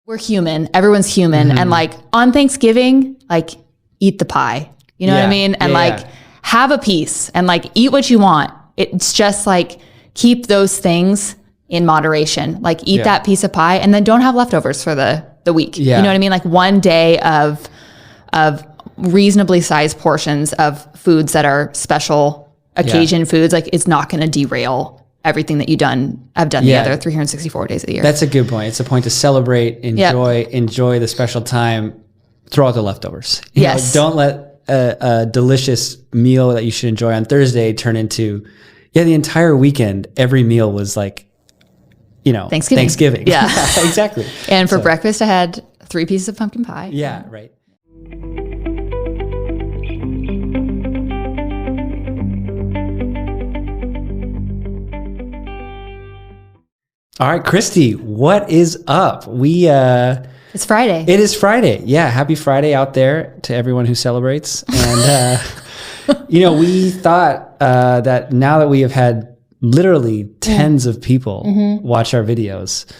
we're human. Everyone's human. And like on Thanksgiving, like eat the pie. You know what I mean? And have a piece and like eat what you want. It's just like keep those things in moderation. Like eat that piece of pie and then don't have leftovers for the week. You know what I mean? Like one day of reasonably sized portions of foods that are special occasion foods, like it's not going to derail everything that have done the other 364 days of the year. That's a good point. It's a point to celebrate, enjoy the special time, throw out the leftovers. You know, don't let a delicious meal that you should enjoy on Thursday turn into, the entire weekend, every meal was like, Thanksgiving. Yeah. Exactly. And for breakfast, I had 3 pieces of pumpkin pie. Yeah, right. All right, Christy, what is up? It's Friday. It is Friday. Yeah, happy Friday out there to everyone who celebrates. And, we thought that now that we have had literally tens of people watch our videos,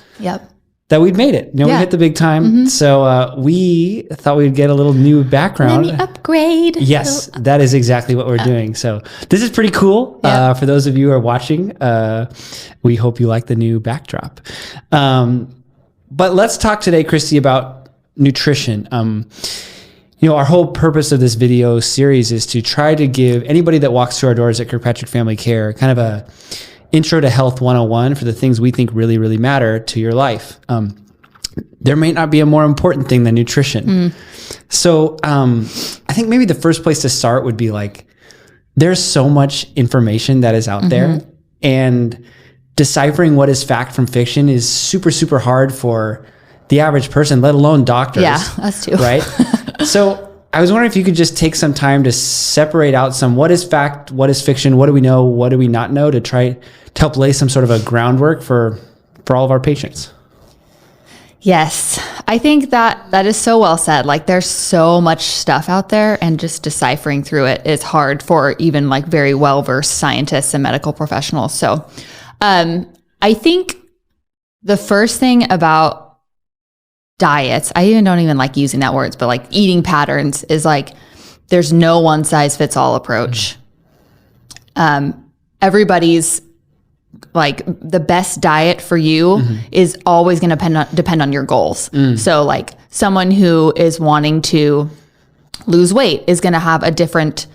that we'd made it. We hit the big time. So we thought we'd get a little new background. Let me upgrade. Yes, that is exactly what we're doing. So this is pretty cool. For those of you who are watching, we hope you like the new backdrop. But let's talk today, Christy, about nutrition. Our whole purpose of this video series is to try to give anybody that walks through our doors at Kirkpatrick Family Care kind of a intro to health 101 for the things we think really, really matter to your life. There may not be a more important thing than nutrition. So I think maybe the first place to start would be like, there's so much information that is out there, and deciphering what is fact from fiction is super, super hard for the average person, let alone doctors. Yeah, us too. Right? So I was wondering if you could just take some time to separate out what is fact, what is fiction, what do we know, what do we not know, to try to help lay some sort of a groundwork for all of our patients. Yes, I think that is so well said. Like there's so much stuff out there, and just deciphering through it is hard for even like very well-versed scientists and medical professionals. So I think the first thing about diets, I don't even like using that words, but like eating patterns is like, there's no one size fits all approach. Everybody's like the best diet for you is always going to depend on your goals. So like someone who is wanting to lose weight is going to have a different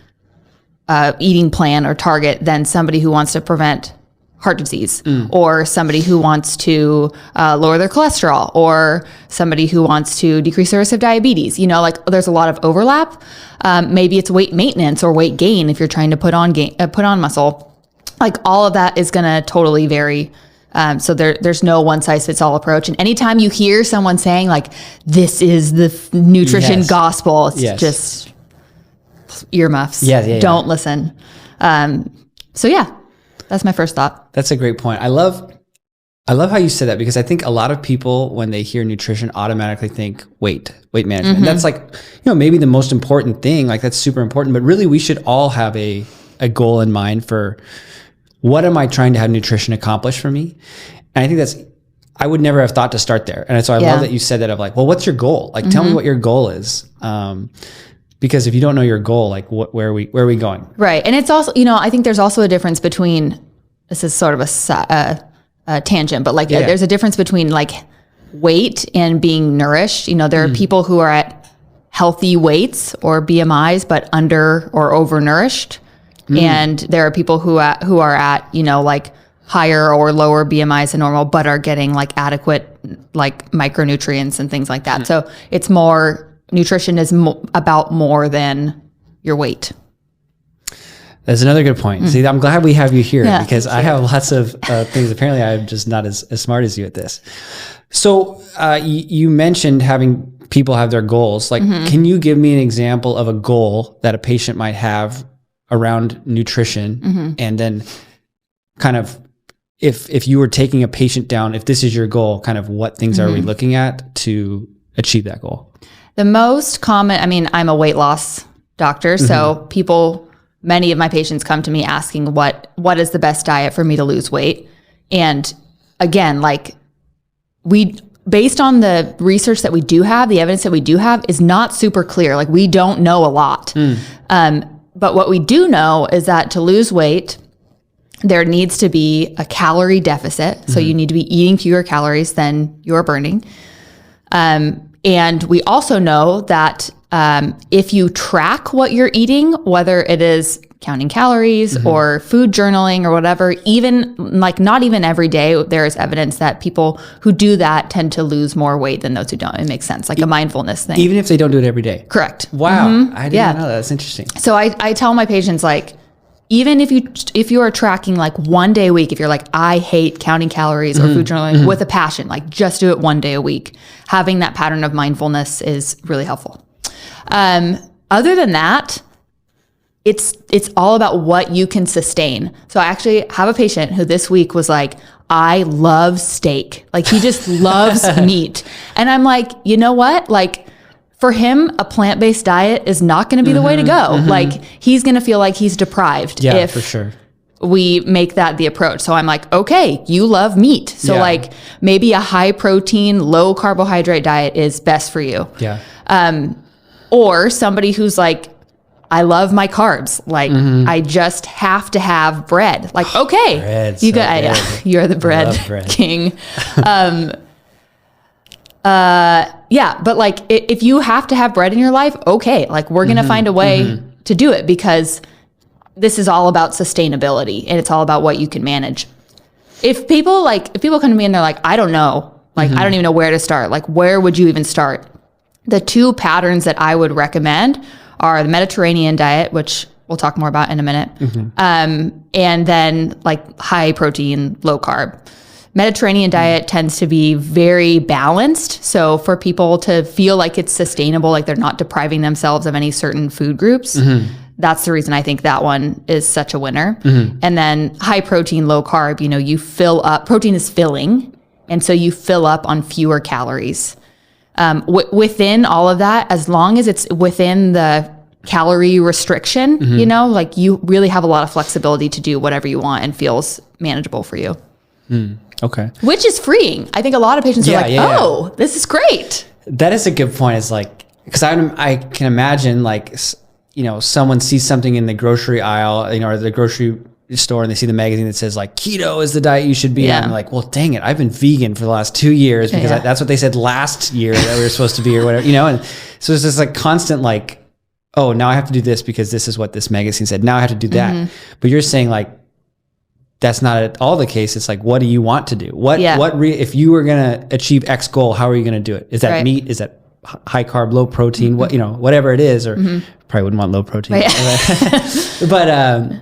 eating plan or target than somebody who wants to prevent heart disease, or somebody who wants to lower their cholesterol, or somebody who wants to decrease the risk of diabetes. Like there's a lot of overlap. Maybe it's weight maintenance or weight gain if you're trying to put on muscle. Like all of that is going to totally vary. So there's no one size fits all approach. And anytime you hear someone saying like, this is the nutrition gospel, it's just earmuffs. Don't listen. That's my first thought. That's a great point. I love how you said that, because I think a lot of people, when they hear nutrition, automatically think weight management. And that's like, maybe the most important thing, like that's super important, but really we should all have a goal in mind for what am I trying to have nutrition accomplish for me? And I think I would never have thought to start there. And so I love that you said that, of like, well, what's your goal? Like, tell me what your goal is. Because if you don't know your goal, like where are we going? Right. And it's also, I think there's also a difference between, this is sort of a tangent, but like there's a difference between like weight and being nourished. There are people who are at healthy weights or BMIs, but under or overnourished. And there are people who are at, like higher or lower BMIs than normal, but are getting like adequate like micronutrients and things like that. So it's more, nutrition is about more than your weight. That's another good point. See, I'm glad we have you here, because I have lots of things. Apparently, I'm just not as smart as you at this. So you mentioned having people have their goals. Like, can you give me an example of a goal that a patient might have around nutrition? And then kind of, if you were taking a patient down, if this is your goal, kind of what things are we looking at to achieve that goal? The most common, I'm a weight loss doctor, so many of my patients come to me asking what is the best diet for me to lose weight. And again, like based on the research that we do have, the evidence that we do have is not super clear. Like we don't know a lot. But what we do know is that to lose weight, there needs to be a calorie deficit. So you need to be eating fewer calories than you're burning. And we also know that if you track what you're eating, whether it is counting calories or food journaling or whatever, even like not even every day, there is evidence that people who do that tend to lose more weight than those who don't. It makes sense, like a mindfulness thing. Even if they don't do it every day? Correct. Wow. I didn't know that. That's interesting. So I tell my patients, like, even if you are tracking like one day a week, if you're like, I hate counting calories or food journaling with a passion, like just do it one day a week. Having that pattern of mindfulness is really helpful. Other than that, it's all about what you can sustain. So I actually have a patient who this week was like, I love steak. Like he just loves meat. And I'm like, you know what? Like, for him, a plant-based diet is not going to be the way to go. Like he's going to feel like he's deprived if for sure. we make that the approach. So I'm like, okay, you love meat. So like maybe a high protein, low carbohydrate diet is best for you. Yeah. Or somebody who's like, I love my carbs. Like I just have to have bread. Like, okay, Bread's you so got, good. you're the bread king. Yeah, but like if you have to have bread in your life, okay, like we're going to find a way to do it, because this is all about sustainability and it's all about what you can manage. If people come to me and they're like, I don't know, like I don't even know where to start. Like where would you even start? The two patterns that I would recommend are the Mediterranean diet, which we'll talk more about in a minute. And then like high protein, low carb. Mediterranean diet tends to be very balanced. So for people to feel like it's sustainable, like they're not depriving themselves of any certain food groups, that's the reason I think that one is such a winner. And then high protein, low carb, you know, you fill up, protein is filling. And so you fill up on fewer calories. Within all of that, as long as it's within the calorie restriction, you know, like you really have a lot of flexibility to do whatever you want and feels manageable for you. Okay. Which is freeing. I think a lot of patients are like, this is great. That is a good point. It's like, because I can imagine like, you know, someone sees something in the grocery aisle, you know, or the grocery store, and they see the magazine that says like keto is the diet you should be on. I'm like, well, dang it, I've been vegan for the last 2 years because that's what they said last year that we were supposed to be or whatever, you know? And so it's just like constant like, oh, now I have to do this because this is what this magazine said. Now I have to do that. But you're saying like, that's not at all the case. It's like, what do you want to do? If you were going to achieve X goal, how are you going to do it? Is that meat? Is that high carb, low protein? What, you know, whatever it is, or probably wouldn't want low protein. But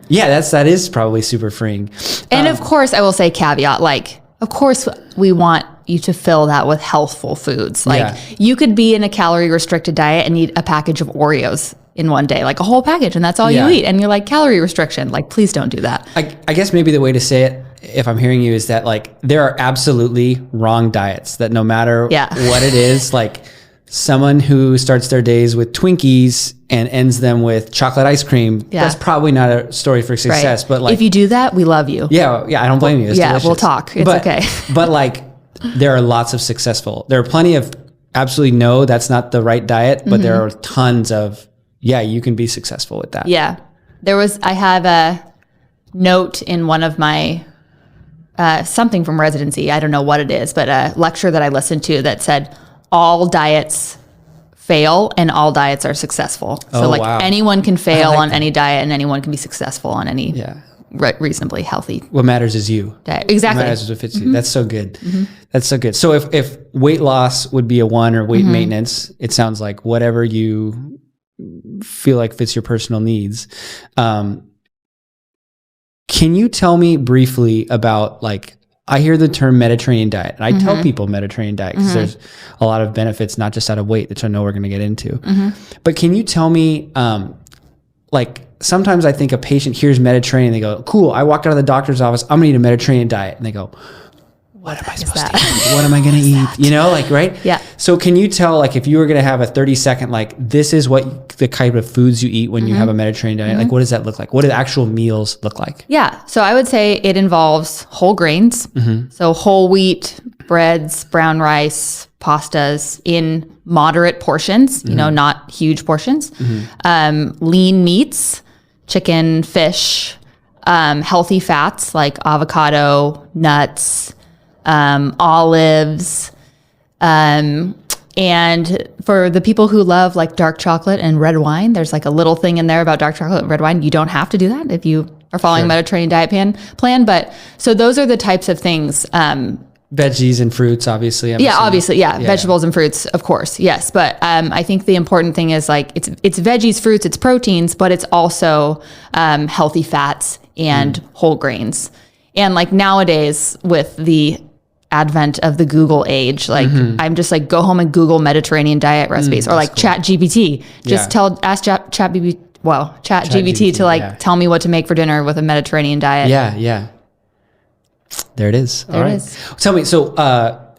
that is probably super freeing. And of course, I will say caveat, like, of course we want you to fill that with healthful foods. Like you could be in a calorie restricted diet and eat a package of Oreos in one day, like a whole package, and that's all you eat. And you're like, calorie restriction, like, please don't do that. I guess maybe the way to say it, if I'm hearing you, is that like, there are absolutely wrong diets that no matter what it is, like someone who starts their days with Twinkies and ends them with chocolate ice cream, that's probably not a story for success. But like, if you do that, we love you. Yeah, I don't blame you. It's delicious. We'll talk. It's okay. But like, there are lots of successful. There are plenty of absolutely no, that's not the right diet, but there are tons of, you can be successful with that. Yeah. I have a note in one of my, something from residency, I don't know what it is, but a lecture that I listened to that said all diets fail and all diets are successful. So anyone can fail on any diet and anyone can be successful on any reasonably healthy. What matters is you. Diet. Exactly. What matters is what fits you. That's so good. That's so good. So if weight loss would be a one, or weight maintenance, it sounds like whatever you feel like fits your personal needs. Can you tell me briefly about, like, I hear the term Mediterranean diet, and I tell people Mediterranean diet because there's a lot of benefits, not just out of weight, which I know we're going to get into. But can you tell me, like, sometimes I think a patient hears Mediterranean, they go, cool, I walked out of the doctor's office, I'm going to eat a Mediterranean diet. And they go, what am I supposed to eat? What am I going to eat? You know, like, right? Yeah. So can you tell, like, if you were going to have a 30-second, like, this is what the kind of foods you eat when you have a Mediterranean diet, like, what does that look like? What do actual meals look like? Yeah. So I would say it involves whole grains. So whole wheat, breads, brown rice, pastas in moderate portions, you know, not huge portions. Lean meats, chicken, fish, healthy fats like avocado, nuts, olives. And for the people who love like dark chocolate and red wine, there's like a little thing in there about dark chocolate and red wine. You don't have to do that if you are following a Mediterranean diet plan. But so those are the types of things. Veggies and fruits, obviously. Obviously. Vegetables and fruits, of course. Yes. But I think the important thing is like it's veggies, fruits, it's proteins, but it's also healthy fats and whole grains. And like nowadays with the advent of the Google age, like I'm just like, go home and Google Mediterranean diet recipes or like cool. Chat GPT. Just ask Chat GPT to like tell me what to make for dinner with a Mediterranean diet. Yeah. There it is. There it is. Tell me, so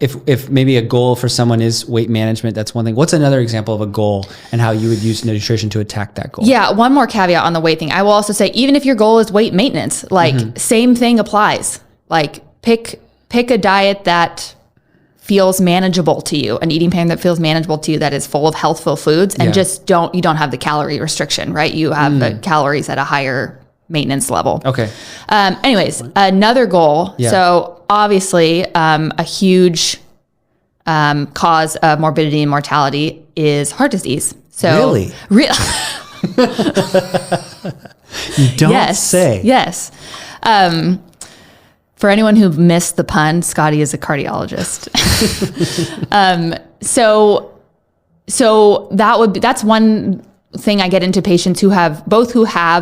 if maybe a goal for someone is weight management, that's one thing. What's another example of a goal and how you would use nutrition to attack that goal? Yeah, one more caveat on the weight thing. I will also say, even if your goal is weight maintenance, like same thing applies. Like pick a diet that feels manageable to you, an eating plan that feels manageable to you, that is full of healthful foods, and just you don't have the calorie restriction, right? You have the calories at a higher maintenance level. Okay. Anyways, another goal. Yeah. So obviously, a huge cause of morbidity and mortality is heart disease. So really? You don't say. Yes. For anyone who missed the pun, Scotty is a cardiologist. So that's one thing I get into patients who have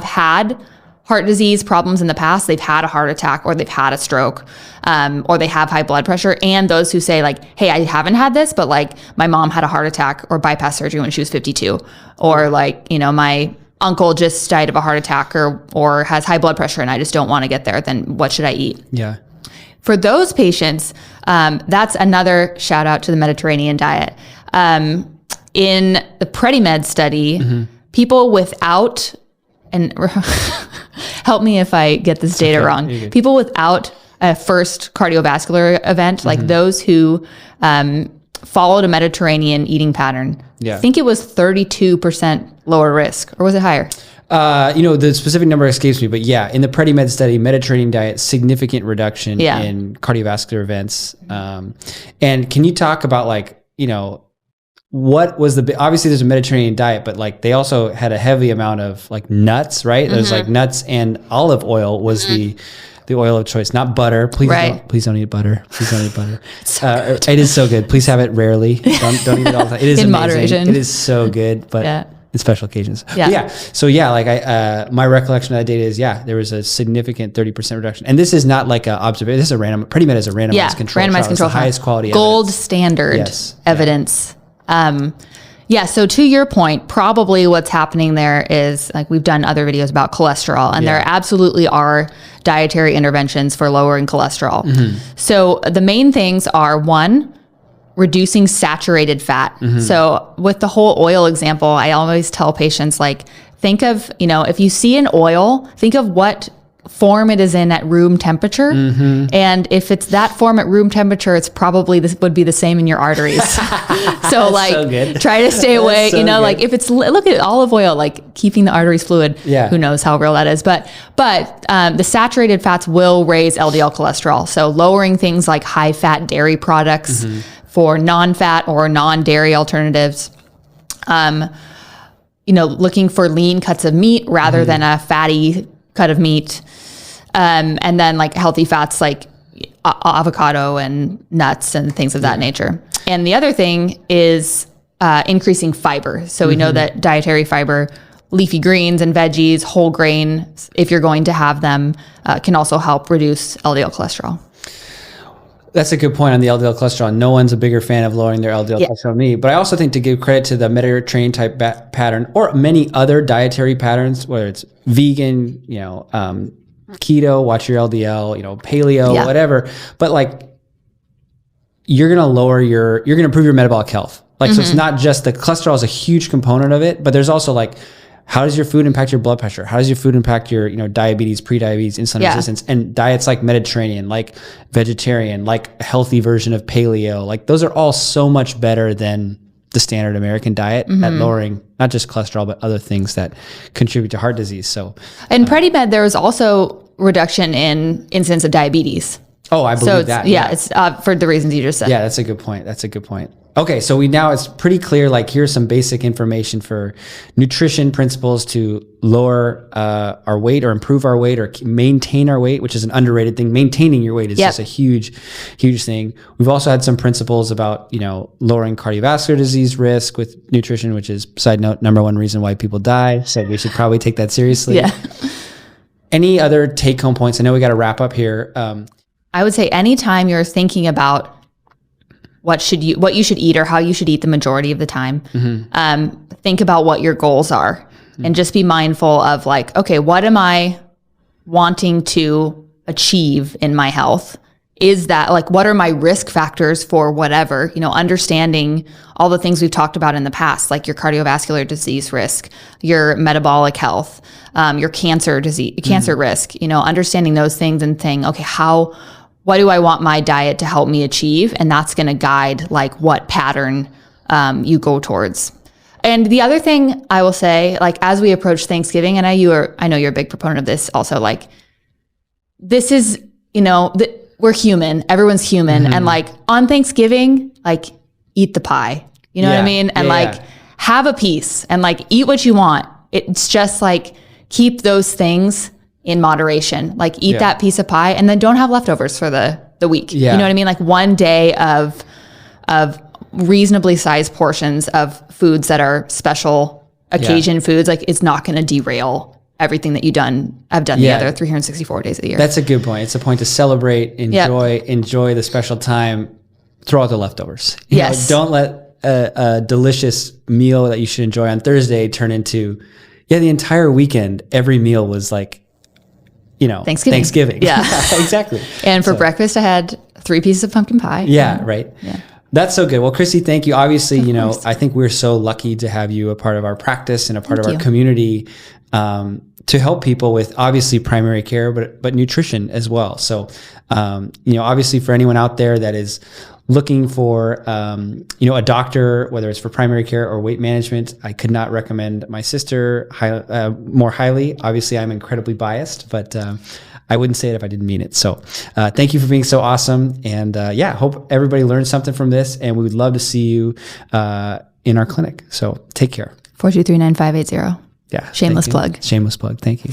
had heart disease problems in the past. They've had a heart attack or they've had a stroke, or they have high blood pressure. And those who say like, hey, I haven't had this, but like my mom had a heart attack or bypass surgery when she was 52, or like, you know, my uncle just died of a heart attack or has high blood pressure and I just don't want to get there. Then what should I eat? Yeah. For those patients, that's another shout out to the Mediterranean diet. In the PrediMed study, people without, and help me if I get this data wrong, people without a first cardiovascular event, like those who followed a Mediterranean eating pattern, I think it was 32% lower risk, or was it higher? The specific number escapes me, but yeah, in the PrediMed study, Mediterranean diet, significant reduction in cardiovascular events. And can you talk about like, you know, what was obviously there's a Mediterranean diet, but like they also had a heavy amount of like nuts, right? There's like nuts and olive oil was the oil of choice, not butter. Please don't eat butter. Please don't eat butter. It is so good. Please have it rarely. Don't eat it all the time. It is in amazing. Moderation. It is so good, but in special occasions. Yeah. So like my recollection of that data is there was a significant 30% reduction. And this is not like an observation. This is PrediMed is a randomized control trial. It's the highest quality gold evidence. Standard evidence. So to your point, probably what's happening there is like we've done other videos about cholesterol, and there absolutely are dietary interventions for lowering cholesterol. So the main things are, one, reducing saturated fat. So with the whole oil example, I always tell patients, like, think of, you know, if you see an oil, think of what form it is in at room temperature. And if it's that form at room temperature, it's probably would be the same in your arteries. So like try to stay away, like if it's, look at olive oil, like keeping the arteries fluid, who knows how real that is. But the saturated fats will raise LDL cholesterol. So lowering things like high fat dairy products for non-fat or non-dairy alternatives, looking for lean cuts of meat rather than a fatty cut of meat. And then like healthy fats like avocado and nuts and things of that nature. And the other thing is increasing fiber. So we know that dietary fiber, leafy greens and veggies, whole grain, if you're going to have them, can also help reduce LDL cholesterol. That's a good point on the LDL cholesterol. No one's a bigger fan of lowering their LDL cholesterol than me. But I also think to give credit to the Mediterranean type pattern or many other dietary patterns, whether it's vegan, keto, watch your LDL, paleo, whatever. But like you're going to improve your metabolic health. Like, so it's not just the cholesterol is a huge component of it, but there's also like, how does your food impact your blood pressure? How does your food impact your, diabetes, pre-diabetes, insulin resistance, and diets like Mediterranean, like vegetarian, like a healthy version of paleo? Like, those are all so much better than the standard American diet at lowering not just cholesterol, but other things that contribute to heart disease. So in Predimed, there was also reduction in incidence of diabetes. Oh, I believe that. Yeah, it's for the reasons you just said. Yeah, that's a good point. Okay, so it's pretty clear, like, here's some basic information for nutrition principles to lower our weight or improve our weight or maintain our weight, which is an underrated thing. Maintaining your weight is just a huge thing. We've also had some principles about, lowering cardiovascular disease risk with nutrition, which is, side note, number one reason why people die. So we should probably take that seriously. Yeah. Any other take-home points? I know we got to wrap up here. I would say anytime you're thinking about what you should eat or how you should eat the majority of the time, think about what your goals are and just be mindful of like, okay, what am I wanting to achieve in my health? Is that like, what are my risk factors for whatever, understanding all the things we've talked about in the past, like your cardiovascular disease risk, your metabolic health, your cancer risk, understanding those things and saying, okay, what do I want my diet to help me achieve? And that's going to guide like what pattern you go towards. And the other thing I will say, like, as we approach Thanksgiving, and I know you're a big proponent of this also, like, this is, we're human, everyone's human. And like on Thanksgiving, like, eat the pie, you know what I mean? And have a piece and like eat what you want. It's just like, keep those things in moderation, like eat that piece of pie and then don't have leftovers for the week. You know what I mean? Like one day of reasonably sized portions of foods that are special occasion foods, like it's not going to derail everything that I've done the other 364 days of the year. That's a good point. It's a point to celebrate, enjoy the special time, throw out the leftovers. You know, don't let a delicious meal that you should enjoy on Thursday turn into, the entire weekend, every meal was like, Thanksgiving. Yeah, exactly. And for breakfast, I had 3 pieces of pumpkin pie. Yeah, right. Yeah. That's so good. Well, Christie, thank you. Obviously, I think we're so lucky to have you a part of our practice and a part of our community to help people with obviously primary care, but nutrition as well. So, obviously for anyone out there that is looking for, a doctor, whether it's for primary care or weight management, I could not recommend my sister more highly. Obviously, I'm incredibly biased, but I wouldn't say it if I didn't mean it. So thank you for being so awesome. And hope everybody learned something from this. And we would love to see you in our clinic. So take care. 423-9580. Yeah. Shameless plug. Shameless plug. Thank you.